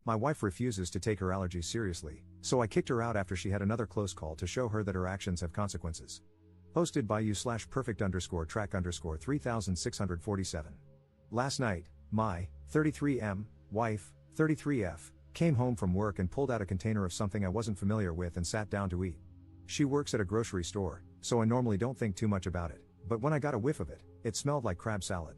My wife refuses to take her allergies seriously, so I kicked her out after she had another close call to show her that her actions have consequences. Posted by you/perfect_track_3647. Last night, my 33M wife, 33F, came home from work and pulled out a container of something I wasn't familiar with and sat down to eat. She works at a grocery store, so I normally don't think too much about it, but when I got a whiff of it, it smelled like crab salad.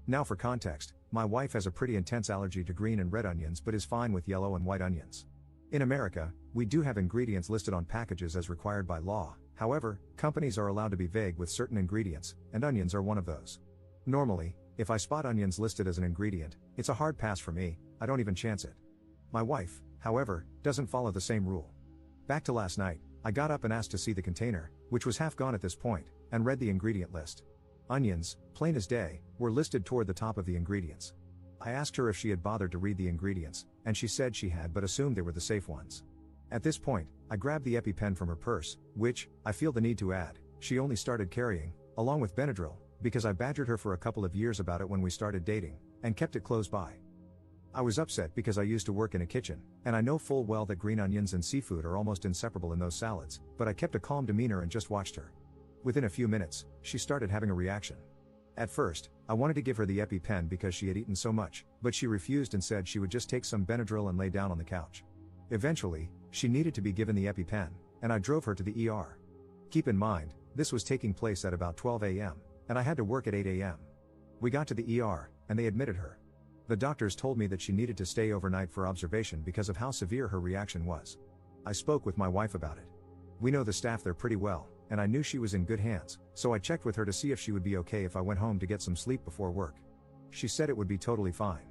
Now for context, my wife has a pretty intense allergy to green and red onions but is fine with yellow and white onions. In America, we do have ingredients listed on packages as required by law. However, companies are allowed to be vague with certain ingredients, and onions are one of those. Normally, if I spot onions listed as an ingredient, it's a hard pass for me, I don't even chance it. My wife, however, doesn't follow the same rule. Back to last night, I got up and asked to see the container, which was half gone at this point, and read the ingredient list. Onions, plain as day, were listed toward the top of the ingredients. I asked her if she had bothered to read the ingredients, and she said she had but assumed they were the safe ones. At this point, I grabbed the EpiPen from her purse, which, I feel the need to add, she only started carrying, along with Benadryl, because I badgered her for a couple of years about it when we started dating, and kept it close by. I was upset because I used to work in a kitchen, and I know full well that green onions and seafood are almost inseparable in those salads, but I kept a calm demeanor and just watched her. Within a few minutes, she started having a reaction. At first, I wanted to give her the EpiPen because she had eaten so much, but she refused and said she would just take some Benadryl and lay down on the couch. Eventually, she needed to be given the EpiPen, and I drove her to the ER. Keep in mind, this was taking place at about 12 a.m., and I had to work at 8 a.m. We got to the ER, and they admitted her. The doctors told me that she needed to stay overnight for observation because of how severe her reaction was. I spoke with my wife about it. We know the staff there pretty well, and I knew she was in good hands, so I checked with her to see if she would be okay if I went home to get some sleep before work. She said it would be totally fine.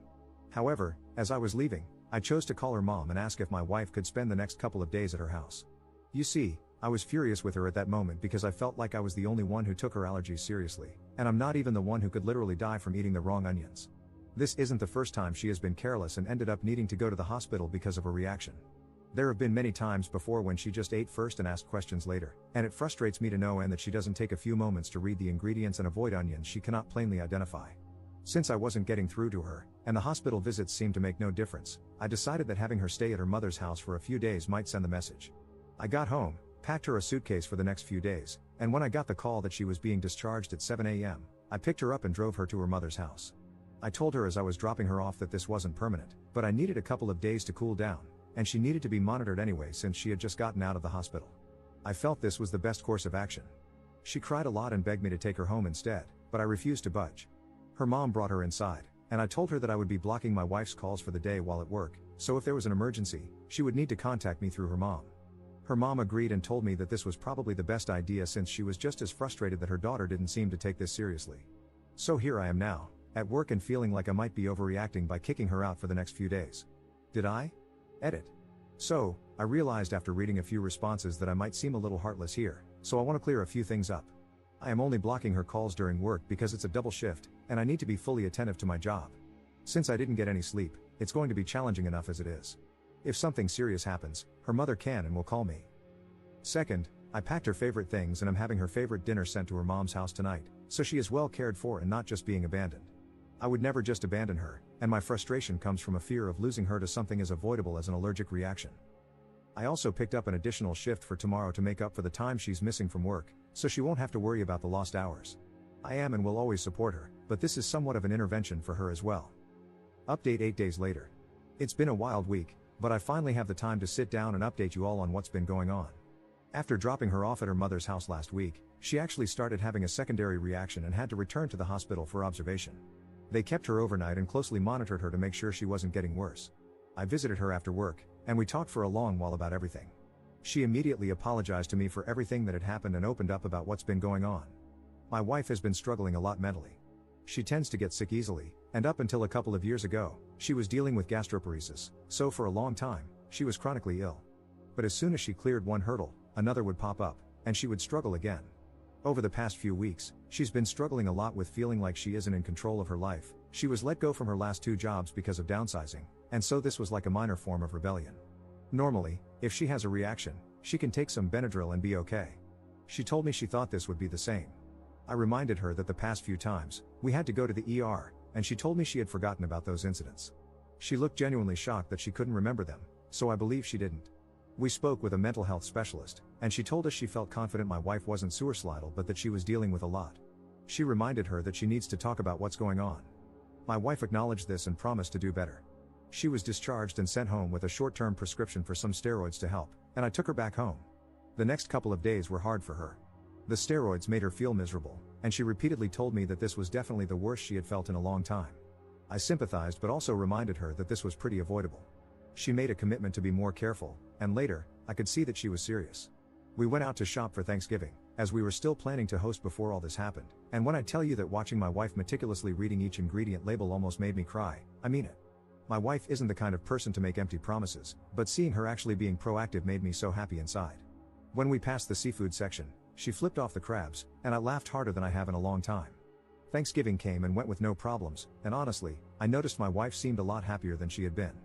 However, as I was leaving, I chose to call her mom and ask if my wife could spend the next couple of days at her house. You see, I was furious with her at that moment because I felt like I was the only one who took her allergies seriously, and I'm not even the one who could literally die from eating the wrong onions. This isn't the first time she has been careless and ended up needing to go to the hospital because of a reaction. There have been many times before when she just ate first and asked questions later, and it frustrates me to no end that she doesn't take a few moments to read the ingredients and avoid onions she cannot plainly identify. Since I wasn't getting through to her, and the hospital visits seemed to make no difference, I decided that having her stay at her mother's house for a few days might send the message. I got home, packed her a suitcase for the next few days, and when I got the call that she was being discharged at 7 a.m., I picked her up and drove her to her mother's house. I told her as I was dropping her off that this wasn't permanent, but I needed a couple of days to cool down, and she needed to be monitored anyway since she had just gotten out of the hospital. I felt this was the best course of action. She cried a lot and begged me to take her home instead, but I refused to budge. Her mom brought her inside, and I told her that I would be blocking my wife's calls for the day while at work, so if there was an emergency, she would need to contact me through her mom. Her mom agreed and told me that this was probably the best idea since she was just as frustrated that her daughter didn't seem to take this seriously. So here I am now, at work and feeling like I might be overreacting by kicking her out for the next few days. Did I? Edit. So, I realized after reading a few responses that I might seem a little heartless here, so I want to clear a few things up. I am only blocking her calls during work because it's a double shift, and I need to be fully attentive to my job. Since I didn't get any sleep, it's going to be challenging enough as it is. If something serious happens, her mother can and will call me. Second, I packed her favorite things and I'm having her favorite dinner sent to her mom's house tonight, so she is well cared for and not just being abandoned. I would never just abandon her, and my frustration comes from a fear of losing her to something as avoidable as an allergic reaction. I also picked up an additional shift for tomorrow to make up for the time she's missing from work, so she won't have to worry about the lost hours. I am and will always support her, but this is somewhat of an intervention for her as well. Update 8 days later. It's been a wild week, but I finally have the time to sit down and update you all on what's been going on. After dropping her off at her mother's house last week, she actually started having a secondary reaction and had to return to the hospital for observation. They kept her overnight and closely monitored her to make sure she wasn't getting worse. I visited her after work, and we talked for a long while about everything. She immediately apologized to me for everything that had happened and opened up about what's been going on. My wife has been struggling a lot mentally. She tends to get sick easily, and up until a couple of years ago, she was dealing with gastroparesis, so for a long time, she was chronically ill. But as soon as she cleared one hurdle, another would pop up, and she would struggle again. Over the past few weeks, she's been struggling a lot with feeling like she isn't in control of her life. She was let go from her last 2 jobs because of downsizing, and so this was like a minor form of rebellion. Normally, if she has a reaction, she can take some Benadryl and be okay. She told me she thought this would be the same. I reminded her that the past few times, we had to go to the ER, and she told me she had forgotten about those incidents. She looked genuinely shocked that she couldn't remember them, so I believe she didn't. We spoke with a mental health specialist, and she told us she felt confident my wife wasn't suicidal but that she was dealing with a lot. She reminded her that she needs to talk about what's going on. My wife acknowledged this and promised to do better. She was discharged and sent home with a short-term prescription for some steroids to help, and I took her back home. The next couple of days were hard for her. The steroids made her feel miserable, and she repeatedly told me that this was definitely the worst she had felt in a long time. I sympathized but also reminded her that this was pretty avoidable. She made a commitment to be more careful, and later, I could see that she was serious. We went out to shop for Thanksgiving, as we were still planning to host before all this happened, and when I tell you that watching my wife meticulously reading each ingredient label almost made me cry, I mean it. My wife isn't the kind of person to make empty promises, but seeing her actually being proactive made me so happy inside. When we passed the seafood section, she flipped off the crabs, and I laughed harder than I have in a long time. Thanksgiving came and went with no problems, and honestly, I noticed my wife seemed a lot happier than she had been.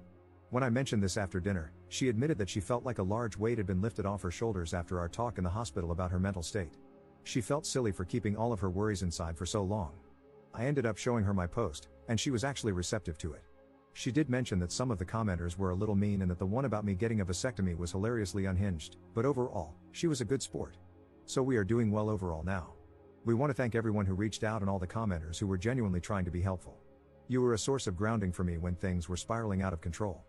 When I mentioned this after dinner, she admitted that she felt like a large weight had been lifted off her shoulders after our talk in the hospital about her mental state. She felt silly for keeping all of her worries inside for so long. I ended up showing her my post, and she was actually receptive to it. She did mention that some of the commenters were a little mean and that the one about me getting a vasectomy was hilariously unhinged, but overall, she was a good sport. So we are doing well overall now. We want to thank everyone who reached out and all the commenters who were genuinely trying to be helpful. You were a source of grounding for me when things were spiraling out of control.